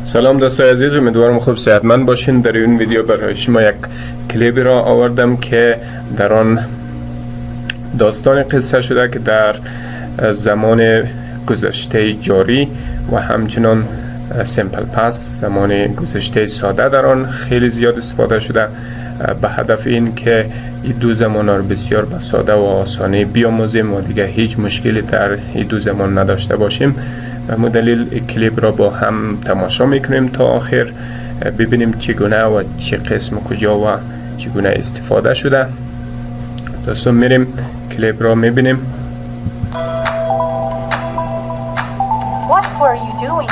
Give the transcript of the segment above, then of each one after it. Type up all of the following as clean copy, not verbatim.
سلام دوستای عزیز، امیدوارم خوب صحتمند باشین. در این ویدیو برای شما یک کلیپی را آوردم که در آن داستان قصه شده که در زمان گذشته جاری و همچنان سیمپل پاست، زمان گذشته ساده، در آن خیلی زیاد استفاده شده به هدف این که این دو زمان را بسیار به ساده و آسانی بیاموزیم و دیگه هیچ مشکلی در این دو زمان نداشته باشیم. به همون دلیل کلیپ را با هم تماشا میکنیم تا آخر ببینیم چگونه و چه قسم کجا و چگونه استفاده شده. دوستان میریم کلیپ را میبینیم. What were you doing?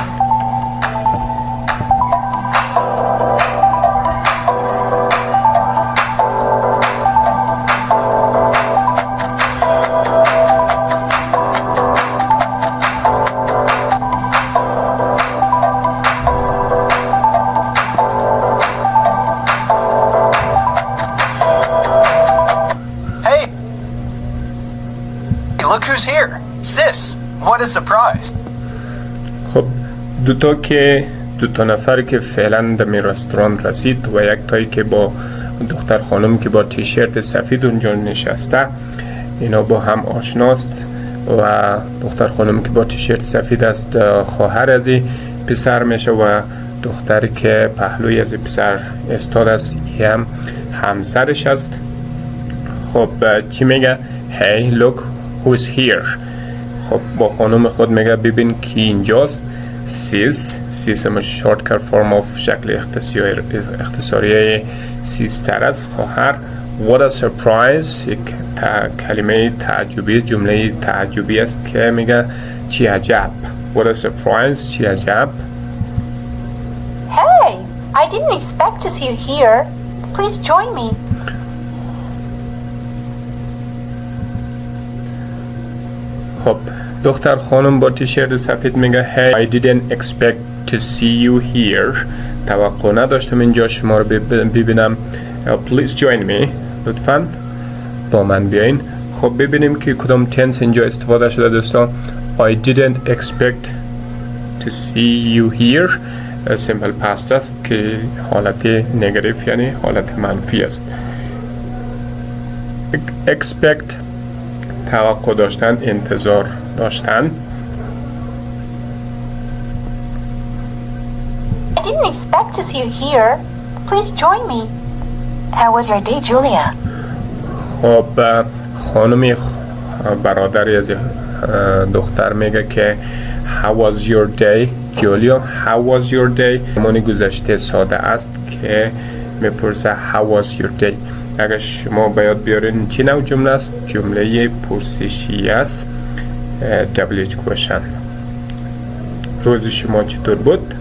Look who's here. Sis, what a surprise. خب دوتا نفر که فعلا در می رستوران رسید و یک تایی که با دختر خانم که با تیشرت سفید اونجا نشسته، اینا با هم آشناست و دختر خانم که با تیشرت سفید است خواهر از پسر میشه و دختری که پهلوی از پسر استاد است هم همسرش است. خب چی میگه؟ Hey, look who's here. خب با خانم خود میگه ببین کی اینجاست. سیس هم شورتکت فرم آف شکل اختصاریه سیستر است، خواهر. What a surprise. یک کلمه تعجبی، جمله تعجبی است که میگه چی عجب. What a surprise. چی عجب. Hey, I didn't expect to see you here. Please join me. خب دختر خانم با تیشرت سفید میگه Hey, I didn't expect to see you here. توقع نداشتم اینجا شما رو ببینم. Please join me. لطفاً با من بیاین. خب ببینیم که کدام تنس اینجا استفاده شده دوستان. I didn't expect to see you here. simple past است که حالت نگاتیو یعنی حالت منفی است. expect توقع داشتن، انتظار داشتن. I didn't expect to see you here. Please join me. How was your day, Julia? خب خانمی برادری از دختر میگه که How was your day, Julia? How was your day? زمان گذشته ساده است که میپرسه How was your day. اگر شما باید بیارین چی نوع جمله است؟ جمله پرسشی است. WH question. روز شما چطور بود؟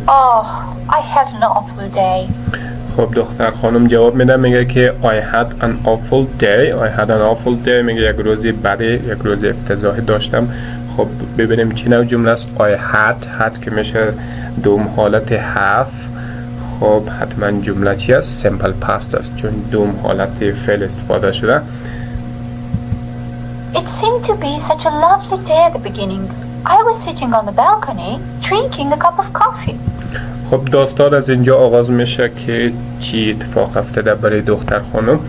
Oh, I had an awful day. خب دختر خانم جواب میده میگه که I had an awful day. I had an awful day میگه یک روزی بده، یک روز افتضاحی داشتم. خب ببینیم چی نوع جمله است. I had که میشه دوم حالت have. خب حتما جمله چی است؟ سیمپل پاست است چون دوم حالت فعل استفاده شده. It seemed to be such a lovely day at the beginning. I was sitting on the balcony drinking a cup of coffee. خب داستان از اینجا آغاز میشه که چی اتفاق افتاده برای دختر خانم.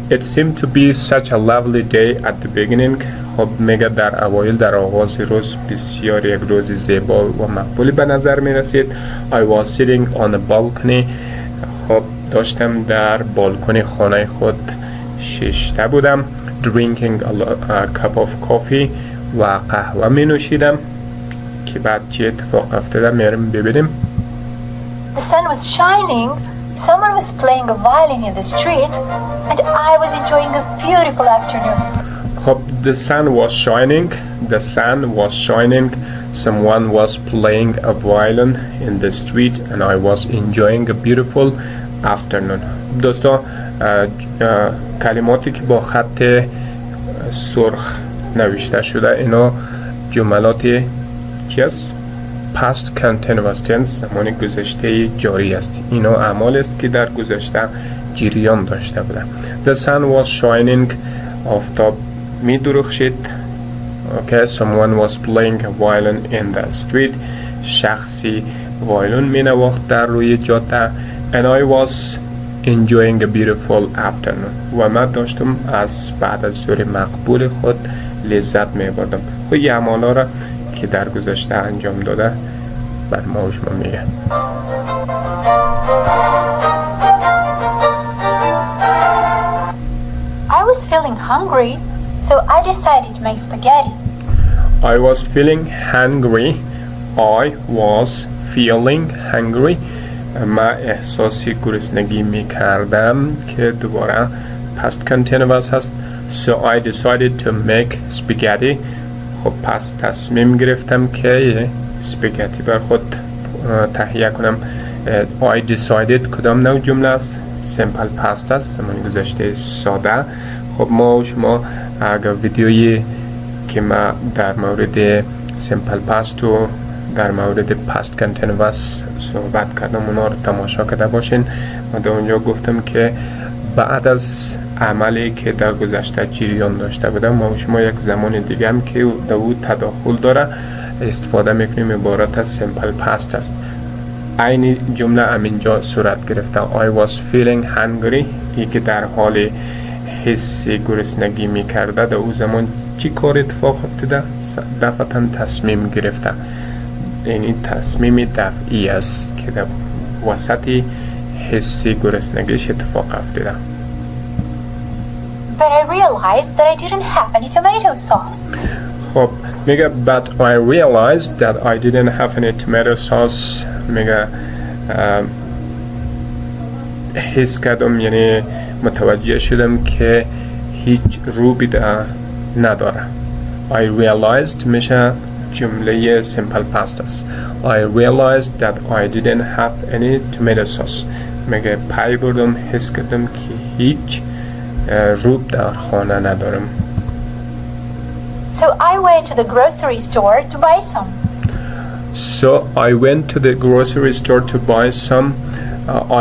It seemed to be such a lovely day at the beginning. خب میگه در اوایل، در آغاز روز بسیار یک روز زیبا و مقبولی به نظر می رسید. I was sitting on a balcony. خب داشتم در بالکن خانه خود ششته بودم. Drinking a cup of coffee. و قهوه می نوشیدم. که بعد چی اتفاق افتاده میریم ببینیم. The sun was shining. Someone was playing a violin in the street, and I was enjoying a beautiful afternoon. خب the sun was shining. The sun was shining. Someone was playing a violin in the street, and I was enjoying a beautiful afternoon. دوستان کلماتی که با خط سرخ نوشته شده اینا جملاتی چی است؟ past continuous tense، زمان گذشته جاری است. اینا اعمال است که در گذشته جریان داشته بوده. The sun was shining. آفتاب می درخشید. Okay, someone was playing a violin in the street. شخصی وایلون می نواخت در روی جاده. And I was enjoying a beautiful afternoon. و من داشتم از بعد از ظهر مقبول خود لذت می بردم. خب یه اعمالا را که در گذشته انجام داده بر ما و شما میگه. I was feeling hungry, so I decided to make spaghetti. I was feeling hungry. I was feeling hungry. من احساسی گرسنگی می کردم که دوباره past continuous هست. So I decided to make spaghetti. خب پس تصمیم گرفتم که اسپاگتی بر خود تهیه کنم. I decided کدام نوع جمله است؟ simple past است، زمان گذشته ساده. خب ما و شما اگر ویدیویی که ما در مورد simple past و در مورد past continuous صحبت کردم اونا رو تماشا کرده باشین. ما در اونجا گفتم که بعد از عملی که در گذشته جریان داشته بودم ما و شما یک زمان دیگه هم که در او تداخل داره استفاده میکنیم، عبارت از simple past است. این جمله همینجا صورت گرفته. I was feeling hungry. ای که در حال حس گرسنگی میکرده در او زمان چی کار اتفاق افتاده؟ دفعتا تصمیم گرفته. یعنی تصمیم دفعی است که در وسط حس گرسنگیش اتفاق افتاده. But I realized that I didn't have any tomato sauce. خب میگه but I realized that I didn't have any tomato sauce. میگه حس کردم یعنی متوجه شدم که هیچ روبی نداره. I realized میشه جمله simple past است. I realized that I didn't have any tomato sauce. میگه پی بردم حس کردم که هیچ روب در خانه ندارم. So I went to the grocery store to buy some. So I went to the grocery store to buy some.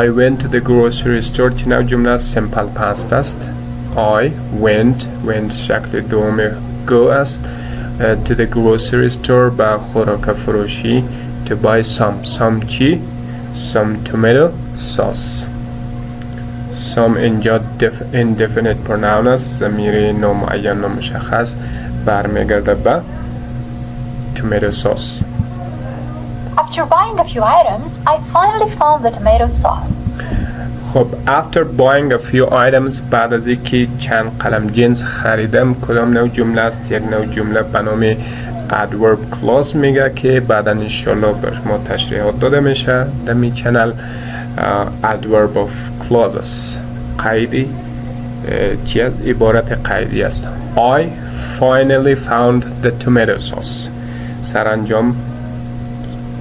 I went to the grocery store که نوع جمله simple past است. I went شکل دوم go است. To the grocery store با خوراک فروشی to buy some چی؟ some tomato sauce. some اینجا indefinite pronoun است، ضمیر نامعین نامشخص برمیگرده به tomato sauce. After buying a few items, I finally found the tomato sauce. خب after buying a few items بعد از اینکه چند قلم جنس خریدم کدام نوع جمله است؟ یک نوع جمله به نام adverb clause میگه که بعدا انشالله بر ما تشریحات داده میشه در می چنل. adverb of clauses قیدی چی است؟ عبارت قیدی است. I finally found the tomato sauce. سرانجام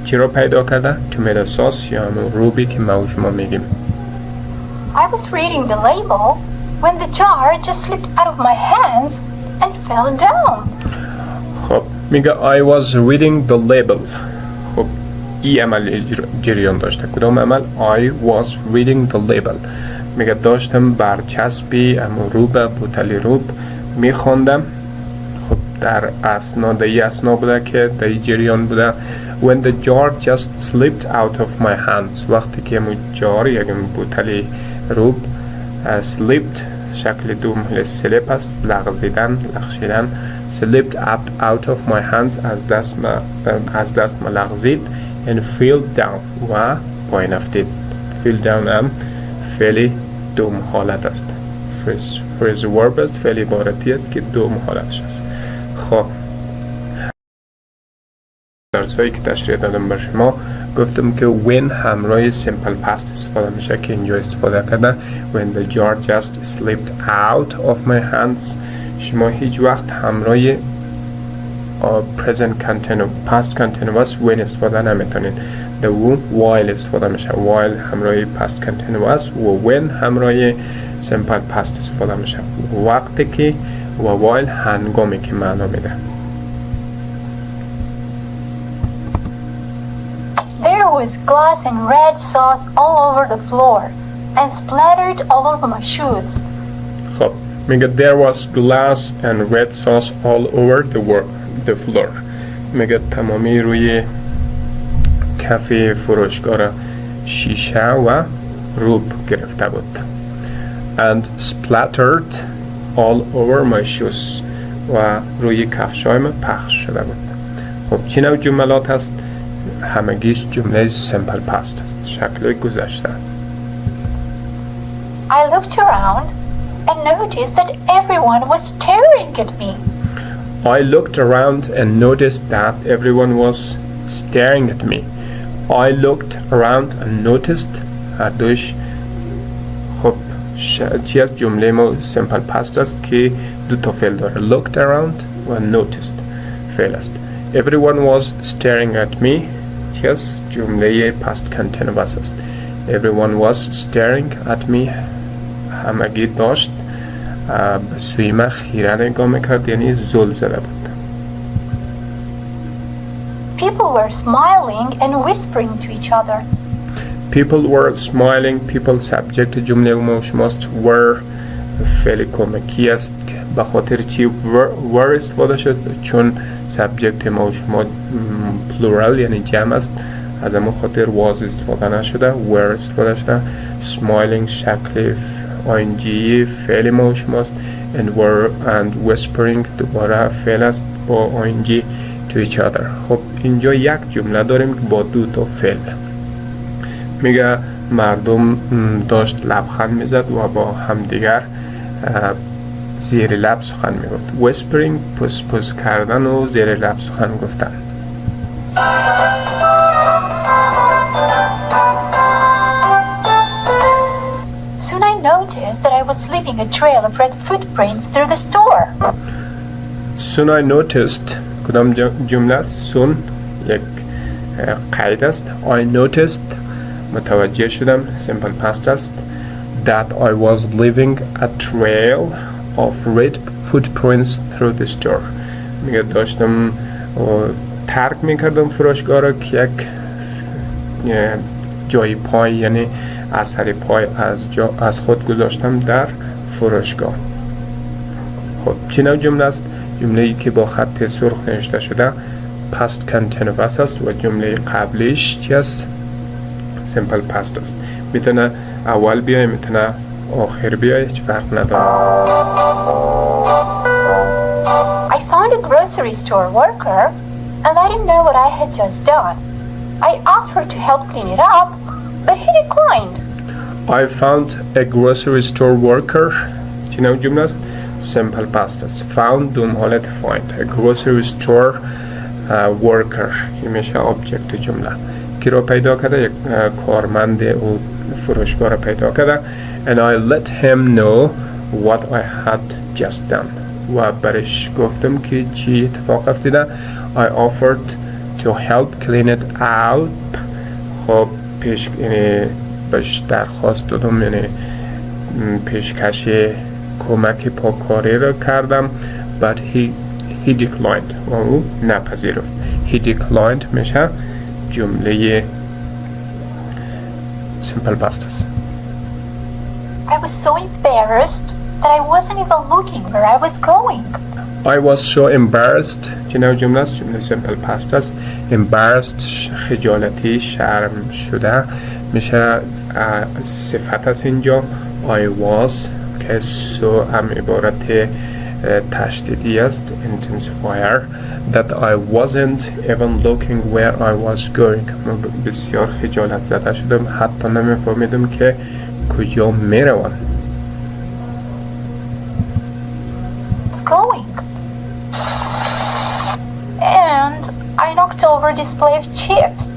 چی رو پیدا کرده؟ tomato sauce یا همون روبی که ما و شما میگیم. I was reading the label when the jar just slipped out of my hands and fell down. خب میگه I was reading the label. خب این عمل جریان داشته. کدام عمل؟ I was reading the label. میگه داشتم برچسبی امو روب بوتلی روب میخوندم. خب در اسنا بوده که در جریان بوده. When the jar just slipped out of my hands. وقتی که امو جار یک بوتلی روب slipped شکل دو محل سلیپ است، لغزیدن، لغشیدن. slipped out of my hands از دست ما لغزید and fell down و پایین افتید. fell down هم فعل دوم حالت است. phrasal verb است، فعل عبارتی است که دوم حالتش است. خب درسایی که تشریح دادم بر شما گفتم که when همراه simple past استفاده میشه که اینجا استفاده کرده. when the jar just slipped out of my hands. شما هیچ وقت همراه present continuous past continuous when استفاده نمیتونید. the while استفاده میشه. while همراه past continuous و when همراه simple past استفاده میشه. وقتی که و while هنگامی که معنا میده. There was glass and red sauce all over the floor and splattered all over my shoes. خب میگه there was glass and red sauce all over the floor. میگه تمامی روی کف فروشگاه را شیشه و روب گرفته بود. And splattered all over my shoes و روی کفشای من پخش شده بود. خب چی نوع جملات هست؟ همگیش جمله سیمپل پاست است، شکل گذشته. I looked around and noticed that everyone was staring at me. I looked around and noticed that everyone was staring at me. I looked around and noticed هر دوش خب چی از جمله ما سیمپل پاست است که دو تا فعل داره، looked around و noticed فعل است. Everyone was staring at me چی از جمله past continuous است. Everyone was staring at me همگی داشت به سوی من خیره نگاه میکرد، یعنی زل زده بود. People were smiling and whispering to each other. People were smiling. People subject جمله ما شماست. were فعل کمکی است که به خاطر چی were استفاده شد؟ چون سابجکت ما شما پلورال یعنی جمع است، از همون خاطر was استفاده نشده، were استفاده شده. smiling شکل ing فعل ما شماست. and were and whispering دوباره فعل است با ing to each other. خب اینجا یک جمله داریم که با دو تا فعل. میگه مردم داشت لبخند میزد و با همدیگر زیر لب سخن میگفت. whispering پس پس کردن و زیر لب سخن گفتن. Soon I noticed that I was leaving a trail of red footprints through the store. Soon I noticed کدام جمله است؟ soon یک قید است. I noticed متوجه شدم simple past است that I was leaving a trail of red footprints through the store. میگه داشتم ترک میکردم فروشگاه را که یک جای پای یعنی اثر پای از خود گذاشتم در فروشگاه. خب چی نوع جمله است؟ جمله ای که با خط سرخ نوشته شده past continuous است و جمله قبلیش چی است؟ simple past است. میتونه اول بیای میتونه آخر بیای، هیچ فرق نداره. I found a grocery store worker and let him know what I had just done. I offered to help clean it up, but he declined. I found a grocery store worker چی نوع جمله است؟ simple past است. found دوم حالت find. a grocery store worker این میشه object جمله. کی رو پیدا کرده؟ یک کارمند او فروشگاه را پیدا کرده. and I let him know what I had just done و برش گفتم که چی اتفاق افتاده. I offered to help clean it out خب یعنی بهش درخواست دادم، یعنی پیشکش کمک پاکاری را کردم. but he declined و او نپذیرفت. he declined میشه جمله simple past است. I was so embarrassed that I wasn't even looking where I was going. I was so embarrassed چه نوع جمله است؟ جمله simple past است. embarrassed خجالتی، شرم شده میشه صفت است اینجا. I was که so هم عبارت تشدیدی است intensifier that I wasn't even looking where I was going. من بسیار خجالت زده شدم، حتی نمیفهمیدم که کجا میروم. It's going. And I knocked over a display of chips.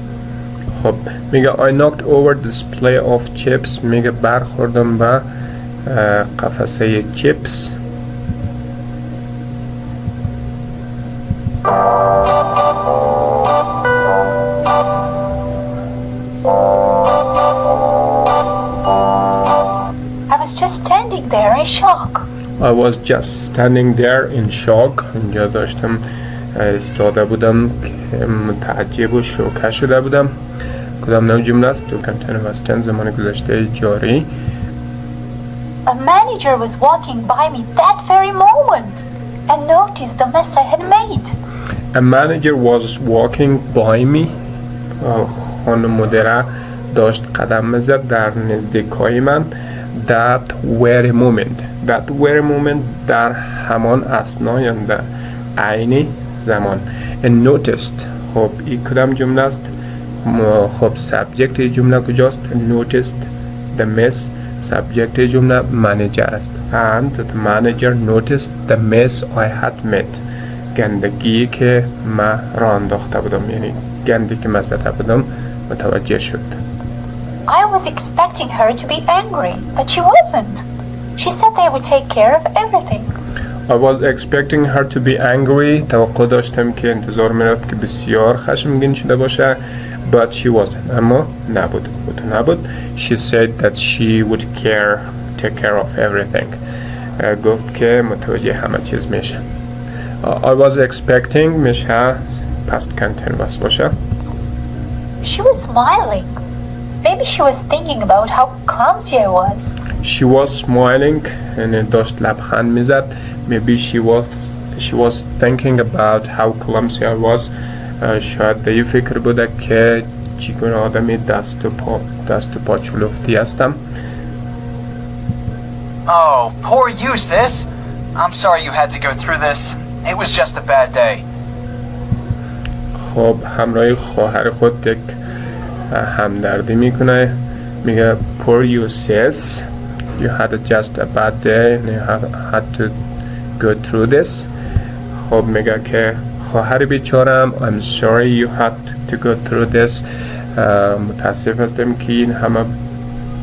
خب میگه I knocked over display of chips میگه برخوردم به قفسه چیپس. I was just standing there in shock. اینجا داشتم ایستاده بودم که متعجب و شوکه شده بودم. کدام نوع جمله است؟ تو continuous tense زمان گذشته جاری. A manager was walking by me that very moment and noticed the mess I had made. A manager was walking by me. خانم مدیره داشت قدم میزد در نزدیکای من. that very moment در همان اثنا یا در عین زمان. and noticed خب این کدام جمله است؟ خب سابجکت جمله کجاست؟ noticed the mess. سابجکت جمله منیجر است. and the manager noticed the mess I had made. گندگی که ما راه انداخته بودم، یعنی گندی که ما زده بودم متوجه شد. I was expecting her to be angry, but she wasn't. She said they would take care of everything. I was expecting her to be angry. توقع داشتم که انتظار میرفت که بسیار خشمگین شده باشه. But she wasn't. اما نبود. She said that she would take care of everything. گفت که متوجه همه چیز میشه. I was expecting میشه past continuous باشه. She was smiling. Maybe she was thinking about how clumsy I was. She was smiling یعنی داشت لبخند میزد. Maybe she was thinking about how clumsy I was. شاید به این فکر بوده که چگونه آدمی دست و پا چلفتی هستم. Oh, poor you, sis. I'm sorry you had to go through this. It was just a bad day. خب همراه خواهر خود یک همدردی میکنه. میگه poor you sis. You had just a bad day and you had to go through this. خب میگه که خواهر بیچارم I'm sorry you had to go through this. متاسف هستم که این همه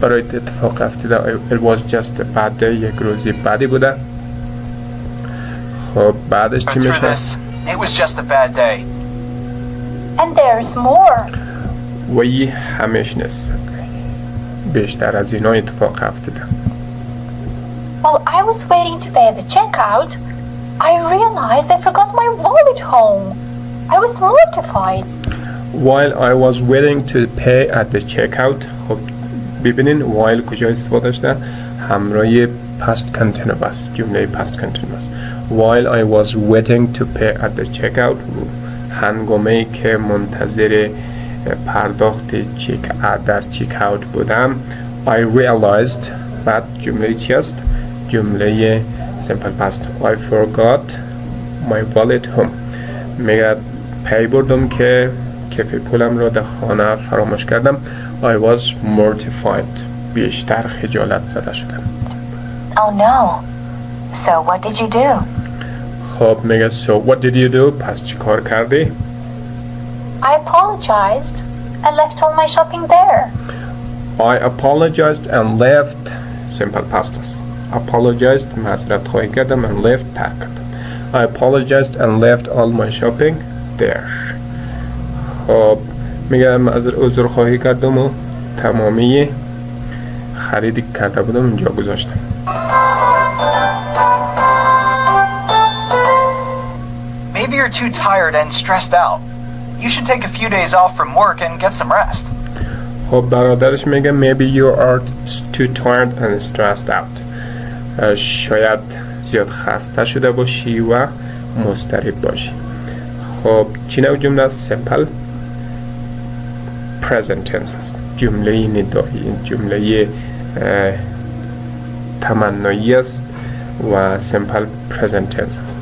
برای اتفاق افتاده. It was just a bad day. یک روزی بدی بوده. خب بعدش چی میشه؟ It was just a bad day. And there's more. وی همیش نیست. بیشتر از اینا اتفاق افتاده. While I was waiting to pay the checkout, I realized I forgot my wallet home. I was mortified. While I was waiting to pay at the checkout. خب ببینین while کجا استفاده شده؟ همراه past continuous. جمله past continuous. While I was waiting to pay at the checkout. هنگامی که منتظر پرداخت در چک اوت بودم. I realized. بعد جمله چی است؟ جمله simple past. I forgot my wallet home. میگه پی بردم که کیف پولم را در خانه فراموش کردم. I was mortified. بیشتر خجالت زده شدم. Oh no. So what did you do? خب میگه so what did you do؟ پس چی کار کردی؟ I apologized and left all my shopping there. I apologized and left simple past است. apologized معذرت خواهی کردم and left ترک کردم. I apologized and left all my shopping there. خب میگه عذر خواهی کردم و تمامی خریدی کرده بودم اینجا گذاشتم. Maybe you're too tired and stressed out. You should take a few days off from work and get some rest. خب برادرش میگه maybe you are too tired and stressed out. شاید زیاد خسته شده باشی و مضطرب باشی. خب چی نوع جمله است؟ simple present tense است. جمله ندایی، جمله تمنایی است و simple present tense است.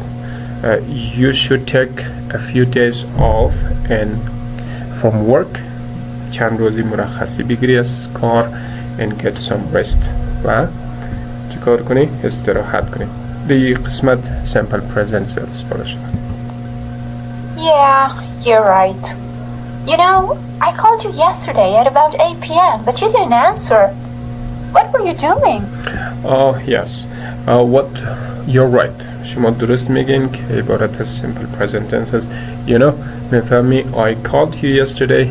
You should take a few days off and from work. چند روزی مرخصی بگیری از کار and get some rest. و چی کار کنی؟ استراحت کنی. دی قسمت simple present استفاده شده. Yeah, you're right. You know, I called you yesterday at about 8 p.m., but you didn't answer. What were you doing? Oh, yes. You're right. شما درست میگین که عبارت از simple present tense است. You know, میفهمی I called you yesterday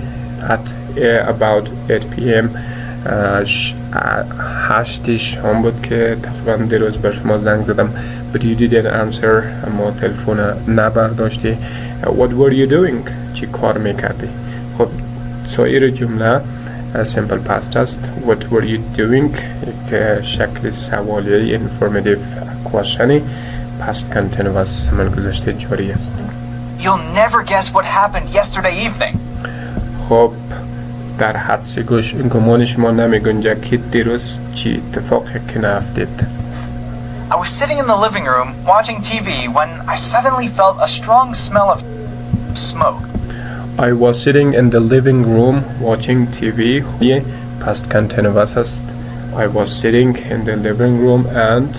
at about 8 p.m. 8 شام بود که تقریبا دیروز بر شما زنگ زدم. But you didn't answer. اما تلفن نبرداشتی. What were you doing? چی کار میکردی؟ خب سایر جمله simple past است. What were you doing؟ یک شکل سوالیه informative questionی. Past continuous عمل گذشته جاری است. You'll never guess what happened yesterday evening. خب در حدس گمان شما نمی گنجد که دیروز چی اتفاقی که نافتید. I was sitting in the living room watching TV when I suddenly felt a strong smell of smoke. I was sitting in the living room watching TV. Past continuous است. I was sitting in the living room and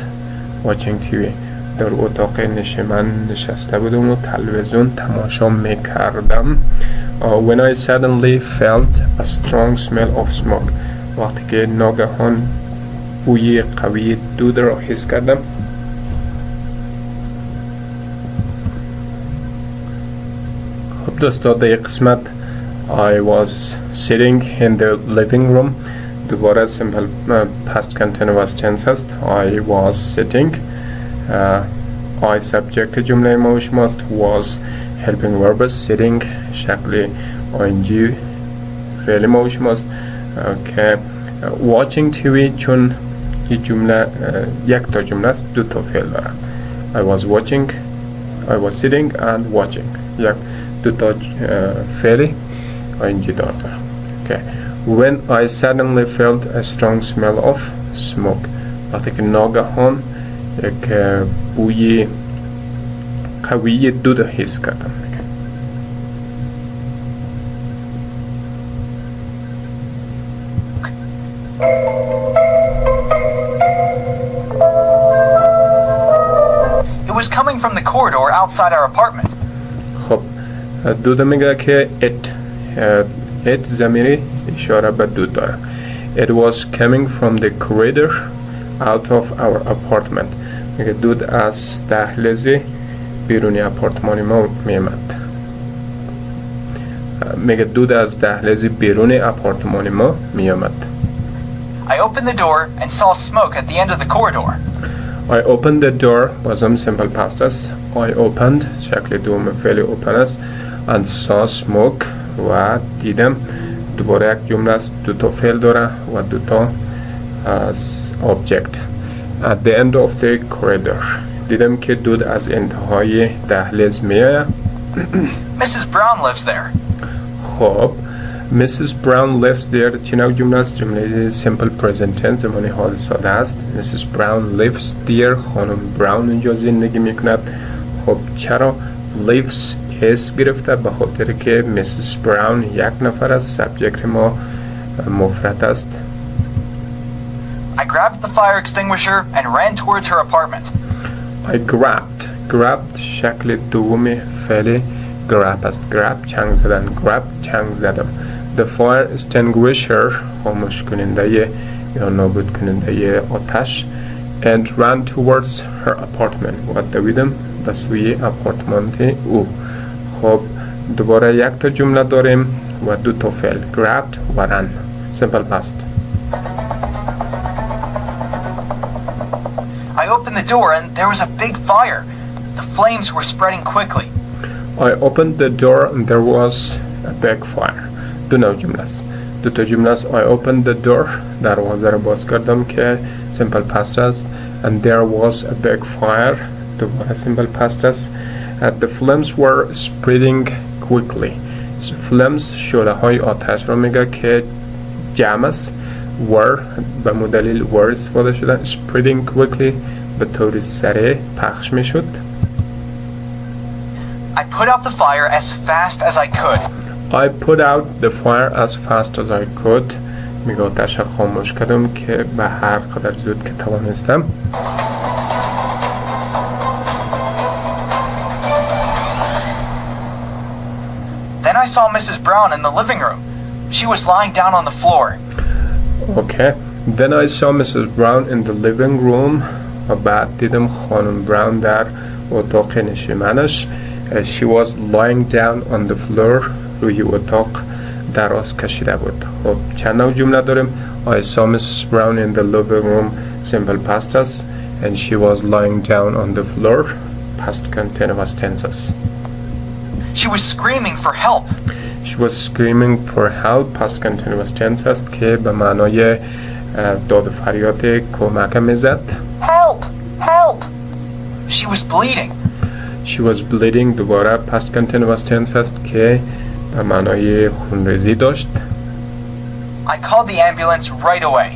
watching TV. در اتاق من نشسته بودم و تلویزیون تماشا میکردم. When I suddenly felt a strong smell of smoke. وقتی که ناگهان بوی قوی دود را حس کردم. خب دوستا در قسمت I was sitting in the living room دوباره simple past continuous tense است. I was sitting. I subject جمله ما و شماست. was helping verb است. sitting شکل ing فعل ما و شماست که watching TV چون یک جمله یک تا جمله است دو تا فعل دارم. I was watching, I was sitting and watching یک دو تا فعلی ing دارم. okay. When I suddenly felt a strong smell of smoke وقتی که ناگهان یک بوی قوی دود حس کردم. It was coming from the corridor outside our apartment. خب دود میگه که it ضمیری اشاره به دود داره. It was coming from the corridor out of our apartment. میگه دود از دهلیز بیرونی آپارتمان ما میامد. میگه دود از دهلیز بیرونی آپارتمان ما میامد. I opened the door and saw smoke at the end of the corridor. I opened the door بازم simple past است. I opened شکل دوم فعل open است and saw smoke و دیدم دوباره یک جمله است دو تا فعل داره و دو تا object. At the end of the corridor دیدم که دود از انتهای دهلیز میآید. Mrs. Brown lives there. خب Mrs. Brown lives there چه نوع جمله است؟ جمله simple present tense زمانی حال ساده است. Mrs. Brown lives there خانم براون اونجا زندگی میکند. خب چرا lives اس گرفته؟ به خاطر که Mrs. Brown یک نفر است. سابجکت ما مفرد است. I grabbed the fire extinguisher and ran towards her apartment. I grabbed شکل دوم فعل grab است. grab چنگ زدن. grab چنگ زدم. The fire extinguisher خاموش کننده یا نابود کننده آتش and ran towards her apartment و دویدم به سوی آپارتمان او. خب دوباره یک تا جمله داریم و دو تا فعل grabbed و ran simple past. I opened the door and there was a big fire. The flames were spreading quickly. I opened the door and there was a big fire. دو نوع جمله است. دو تا جمله است. I opened the door دروازه را باز کردم که simple past است and there was a big fire دوباره simple past است. The flames were spreading quickly. flames شعله های آتش را میگه که جمع است. were به مدلیل were استفاده شده. spreading quickly به طور سریع پخش میشد. I put out the fire as fast as I could. I put out the fire as fast as I could. میگه آتش خاموش کردم که به هر قدر زود که توانستم. Then I saw Mrs. Brown in the living room. She was lying down on the floor. Okay. Then I saw Mrs. Brown in the living room. و بعد دیدم خانم براون در اتاق نشیمنش. She was lying down on the floor. روی اتاق دراز کشیده بود. خب چند نوع جمله داریم؟ I saw Mrs. Brown in the living room simple past است and she was lying down on the floor past continuous tenses. She was screaming for help. She was screaming for help past continuous tense است که به معنای داد و فریاد کمک میزد. Help! Help! She was bleeding. She was bleeding دوباره past continuous tense است که به معنای خونریزی داشت. I called the ambulance right away.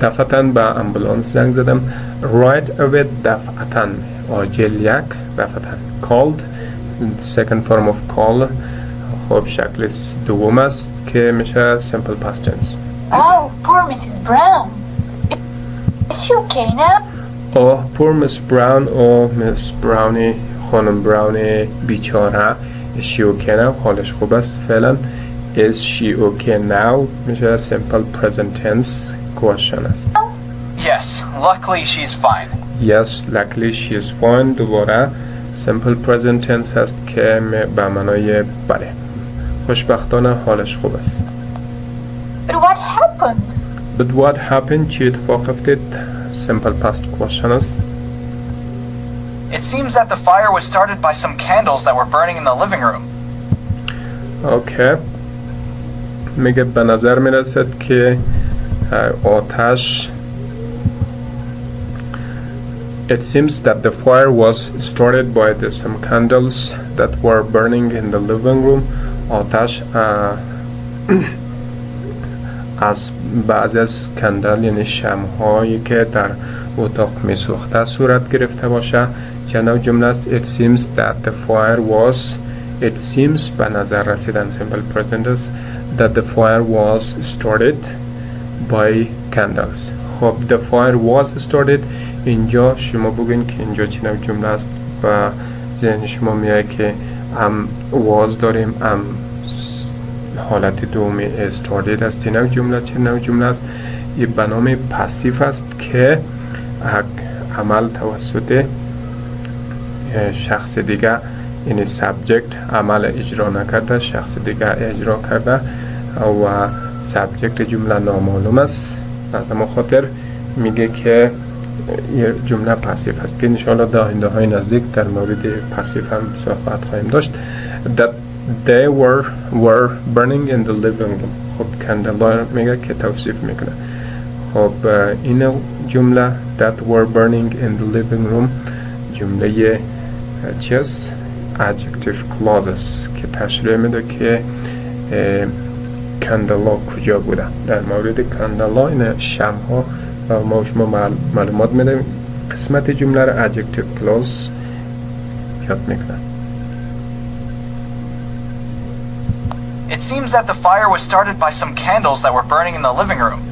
دفعتاً به امبولانس زنگ زدم. right away دفعتاً عاجل یک دفعتاً. called second form of call خب شکل دوم است که میشه simple past tense. Oh, poor Mrs. Brown. Is she okay now? Oh, poor Miss Brown. Oh, Miss Brownie خانم براونی بیچاره. Is she okay now؟ حالش خوب است فعلا. Is she okay now میشه simple present tense question است. Yes, luckily she's fine. Yes, luckily she is fine دوباره simple present tense هست که به معنای بله. خوشبختانه حالش خوب است. But what happened? But what happened؟ چی اتفاق افتاد؟ simple past question است. It seems that the fire was started by some candles that were burning in the living room. Okay. میگه به نظر میرسد که آتش It seems that the fire was started by some candles that were burning in the living room. آتش از بعضی از کندل یعنی شمع‌هایی که در اتاق میسوخته صورت گرفته باشه. چند جمله است. It seems that the fire was It seems به نظر رسیدن simple present است that the fire was started by candles. خب the fire was started اینجا شما بگین که اینجا چه نوع جمله است و ذهن شما میاد که was داریم حالت دومی started است. این نوع جمله چه نوع جمله است؟ این به نام پاسیو است که عمل توسط شخص دیگه یعنی سابجکت عمل اجرا نکرده شخص دیگه اجرا کرده و سابجکت جمله نامعلوم است. از ما خاطر میگه که یه جمله پاسیو است که انشاءالله در آینده های نزدیک در مورد پاسیو هم صحبت خواهیم داشت. That they were burning in the living room. خب کندلا میگه که توصیف میکنه. خب این جمله that were burning in the living room جمله چیست؟ adjective clauses که تشریح میده که کندلا کجا بوده. در مورد کندلا این شمع ها ما شما معلومات میدیم. قسمت جمله را adjective clause یاد میکنه. It seems that the fire was started by some candles that were burning in the living room.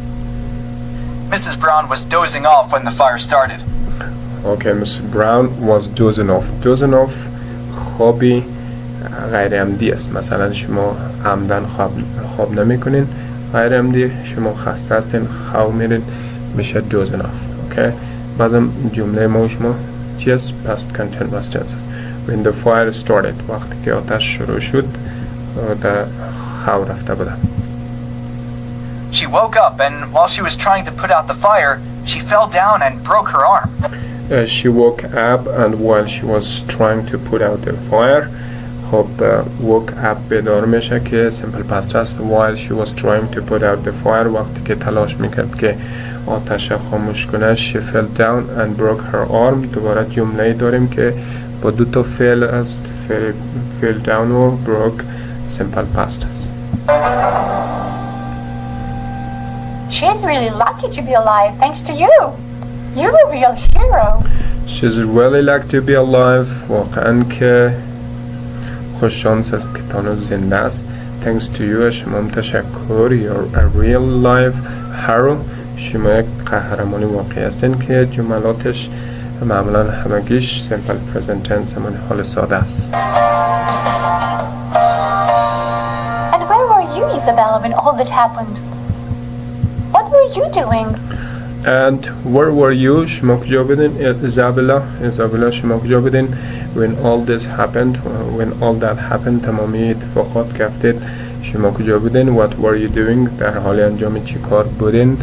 Mrs. Brown was dozing off when the fire started. Okay, Mrs. Brown was dozing off. Dozing off خوابی غیر عمدی است. مثلا شما عمدن خواب نمیکنین غیر عمدی شما خسته هستین خواب میرین میشه dozing off. Okay. بعضم جمله ما شما چی است؟ past continuous tense است. When the fire started وقتی که آتش شروع شد در خواب رفته بودم. She woke up and while she was trying to put out the fire, she fell down and broke her arm. She woke up and while she was trying to put out the fire خب woke up بیدار میشه که simple past است. while she was trying to put out the fire وقتی که تلاش میکرد که آتش خاموش کنه she fell down and broke her arm. دوباره جمله داریم که با دو تا فعل است. fell down و broke simple past است. She's really lucky to be alive thanks to you. You're a real hero. She's really lucky to be alive. واقعا که خوش شانس است که تانو زنده است. Thanks to you شما تشکر. You're a real life hero. شما یک قهرمان واقعی هستین که جملاتش معمولا همگیش simple present tense همون حال ساده است. And where were you, Isabella, when all that happened? What were you doing? And where were you شما کجا بودین؟ Isabella شما کجا بودین when all this happened when all that happened تمامی اتفاقات که افتاد شما کجا بودین؟ What were you doing در حال انجام چی کار بودین؟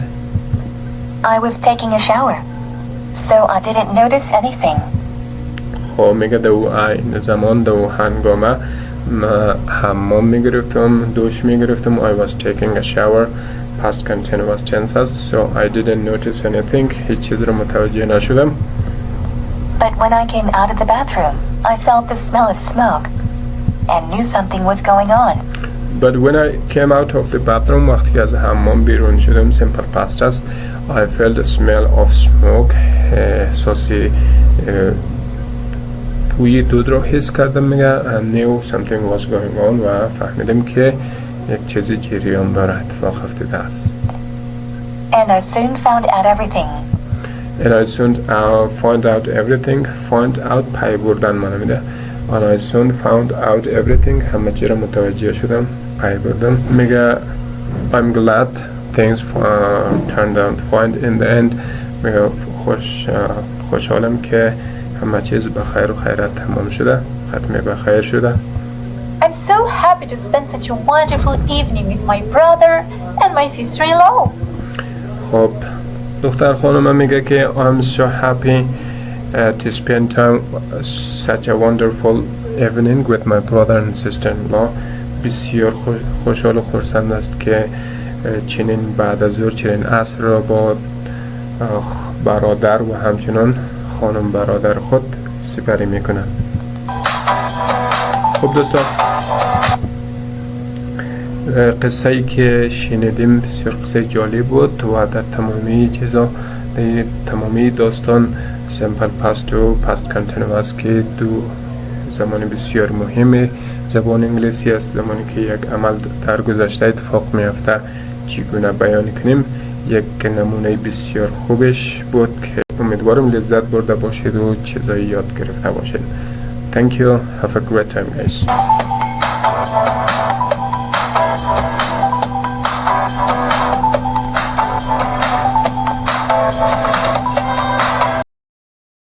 I was taking a shower, so I didn't notice anything. خب میگه دو این زمان دو هنگامه حمام میگرفتم دوش میگرفتم. I was taking a shower past continuous tense است. so I didn't notice anything هیچ چیز رو متوجه نشدم. But when I came out of the bathroom, I felt the smell of smoke and knew something was going on. But when I came out of the bathroom, وقتی که از حمام بیرون شدم، simple past است، I felt a smell of smoke. احساسی بوی دود رو حس کردم میگه. and knew something was going on و فهمیدم که یک چیزی جریان داره، اتفاق افتاده است. And I soon found out everything. And I soon found out everything. Find out پی بردن معنی میده. And I soon found out everything. همه چی را متوجه شدم، پی بردم. میگه I'm glad things turned out fine in the end. میگه خوشحالم که همه چیز به خیر و خیرات تمام شده، ختم به خیر شده. I'm so happy to spend such a wonderful evening with my brother and my sister-in-law. خب دختر خانم میگه که I'm so happy to spend time such a wonderful evening with my brother and sister-in-law. بسیار خوشحال و خرسند است که چنین بعد از ظهر چنین عصر را با برادر و همچنان خانم برادر خود سپری میکنن. خب دوستان، قصه ای که شنیدیم بسیار قصه جالب بود و در تمامی چیزا، تمامی داستان سیمپل پاست و پاست کانتینوس که دو زمان بسیار مهم زبان انگلیسی است، زمانی که یک عمل در گذشته اتفاق میفته چگونه بیان کنیم، یک نمونه بسیار خوبش بود که امیدوارم لذت برده باشید و چیزایی یاد گرفته باشید. Thank you. Have a great time, guys.